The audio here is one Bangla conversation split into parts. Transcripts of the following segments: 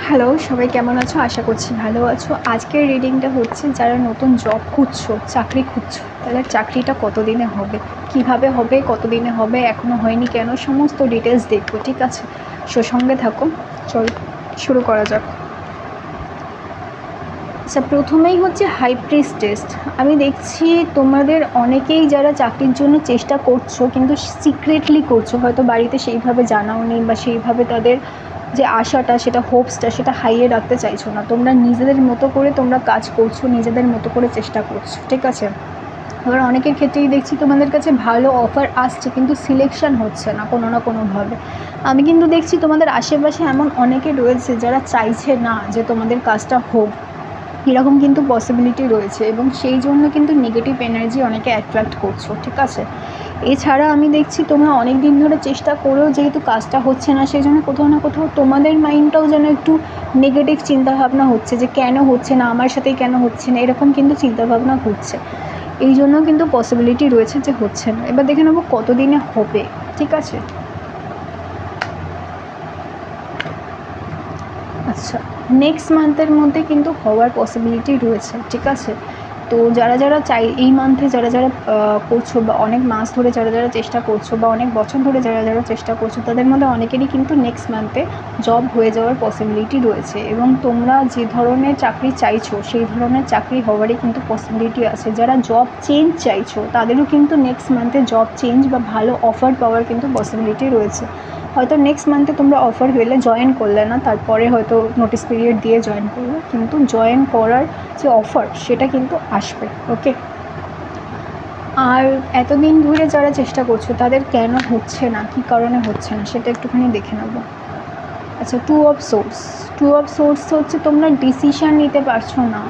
হ্যালো, সবাই কেমন আছো? আশা করছি ভালো আছো। আজকের রিডিংটা হচ্ছে যারা নতুন জব খুঁজছো, চাকরি খুঁজছো, তাহলে চাকরিটা কতদিনে হবে, কিভাবে হবে, কতদিনে হবে, এখনও হয়নি কেন, সমস্ত ডিটেলস দেখবো, ঠিক আছে? সঙ্গে থাকো। চল শুরু করা যাক। আচ্ছা, প্রথমেই হচ্ছে হাই প্রিস্ট টেস্ট। আমি দেখছি তোমাদের অনেকেই যারা চাকরির জন্য চেষ্টা করছো কিন্তু সিক্রেটলি করছো, হয়তো বাড়িতে সেইভাবে জানাওনি বা সেইভাবে তাদের যে আশাটা, সেটা হোপসটা, সেটা হাইয়ে রাখতে চাইছো না। তোমরা নিজেদের মতো করে তোমরা কাজ করছো, নিজেদের মতো করে চেষ্টা করছো, ঠিক আছে? এবার অনেকের ক্ষেত্রেই দেখছি তোমাদের কাছে ভালো অফার আসছে কিন্তু সিলেকশন হচ্ছে না কোনো না কোনোভাবে। আমি কিন্তু দেখছি তোমাদের আশেপাশে এমন অনেকে রয়েছে যারা চাইছে না যে তোমাদের কাজটা হোক, এরকম কিন্তু পসিবিলিটি রয়েছে, এবং সেই জন্য কিন্তু নেগেটিভ এনার্জি অনেকে অ্যাট্রাক্ট করছো, ঠিক আছে? এছাড়া আমি দেখছি তোমরা অনেক দিন ধরে চেষ্টা করেও যেহেতু কাজটা হচ্ছে না, সেই জন্য কোথাও না কোথাও তোমাদের মাইন্ডটাও যেন একটু নেগেটিভ চিন্তাভাবনা হচ্ছে যে কেন হচ্ছে না, আমার সাথেই কেন হচ্ছে না, এরকম কিন্তু চিন্তাভাবনা ঘুরছে। এই জন্য কিন্তু পসিবিলিটি রয়েছে যে হচ্ছে না। এবার দেখে নেবো কতদিনে হবে, ঠিক আছে? আচ্ছা, নেক্সট মান্থের মধ্যে কিন্তু হওয়ার পসিবিলিটি রয়েছে, ঠিক আছে? তো যারা যারা চাই এই মান্থে যারা যারা করছো, বা অনেক মাস ধরে যারা যারা চেষ্টা করছো, বা অনেক বছর ধরে যারা যারা চেষ্টা করছো, তাদের মধ্যে অনেকেরই কিন্তু নেক্সট মান্থে জব হয়ে যাওয়ার পসিবিলিটি রয়েছে, এবং তোমরা যে ধরনের চাকরি চাইছো সেই ধরনের চাকরি হওয়ারই কিন্তু পসিবিলিটি আছে। যারা জব চেঞ্জ চাইছো তাদেরও কিন্তু নেক্সট মান্থে জব চেঞ্জ বা ভালো অফার পাওয়ার কিন্তু পসিবিলিটি রয়েছে। হয়তো নেক্সট মান্থে তোমরা অফার পেলে জয়েন করলে না, তারপরে হয়তো নোটিস পিরিয়ড দিয়ে জয়েন করবে, কিন্তু জয়েন করার যে অফার সেটা কিন্তু আসবে, ওকে? আর এতদিন ধরে যারা চেষ্টা করছো তাদের কেন হচ্ছে না, কী কারণে হচ্ছে না, সেটা একটুখানি দেখে নেবো। আচ্ছা, টু অফ সোর্স হচ্ছে তোমরা ডিসিশান নিতে পারছো না।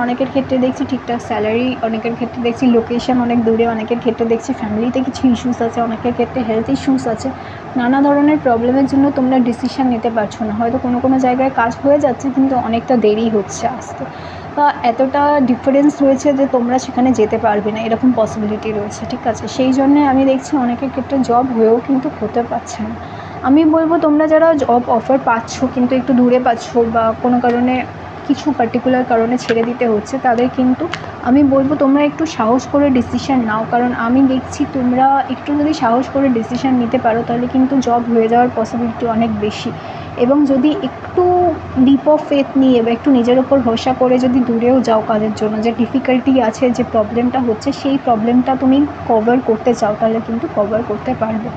অনেকের ক্ষেত্রে দেখছি ঠিকঠাক স্যালারি, অনেকের ক্ষেত্রে দেখছি লোকেশন অনেক দূরে, অনেকের ক্ষেত্রে দেখছি ফ্যামিলিতে কিছু ইস্যুস আছে, অনেকের ক্ষেত্রে হেলথ ইস্যুস আছে। নানা ধরনের প্রবলেমের জন্য তোমরা ডিসিশান নিতে পারছো না। হয়তো কোনো কোনো জায়গায় কাজ হয়ে যাচ্ছে কিন্তু অনেকটা দেরি হচ্ছে আসতে, বা এতটা ডিফারেন্স রয়েছে যে তোমরা সেখানে যেতে পারবে না, এরকম পসিবিলিটি রয়েছে, ঠিক আছে? সেই জন্যে আমি দেখছি অনেকের ক্ষেত্রে জব হয়েও কিন্তু হতে পারছে না। আমি বলবো তোমরা যারা জব অফার পাচ্ছ কিন্তু একটু দূরে পাচ্ছ, বা কোনো কারণে কিছু পার্টিকুলার কারণে ছেড়ে দিতে হচ্ছে, তাদের কিন্তু আমি বলবো তোমরা একটু সাহস করে ডিসিশান নাও, কারণ আমি দেখছি তোমরা একটু যদি সাহস করে ডিসিশান নিতে পারো তাহলে কিন্তু জব হয়ে যাওয়ার পসিবিলিটি অনেক বেশি। এবং যদি একটু লিপ অফ ফেথ নিয়ে বা একটু নিজের ওপর ভরসা করে যদি দূরেও যাও কাজের জন্য, যে ডিফিকাল্টি আছে, যে প্রবলেমটা হচ্ছে, সেই প্রবলেমটা তুমি কভার করতে চাও, তাহলে কিন্তু কভার করতে পারবে,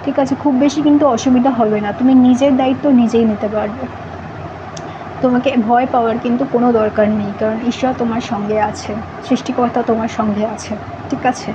ঠিক আছে? খুব বেশি কিন্তু অসুবিধা হবে না, তুমি নিজের দায়িত্ব নিজেই নিতে পারবে। তোমাকে ভয় পাওয়ার কিন্তু কোনো দরকার নেই, কারণ ঈশ্বর তোমার সঙ্গে আছে, সৃষ্টিকর্তা তোমার সঙ্গে আছে, ঠিক আছে?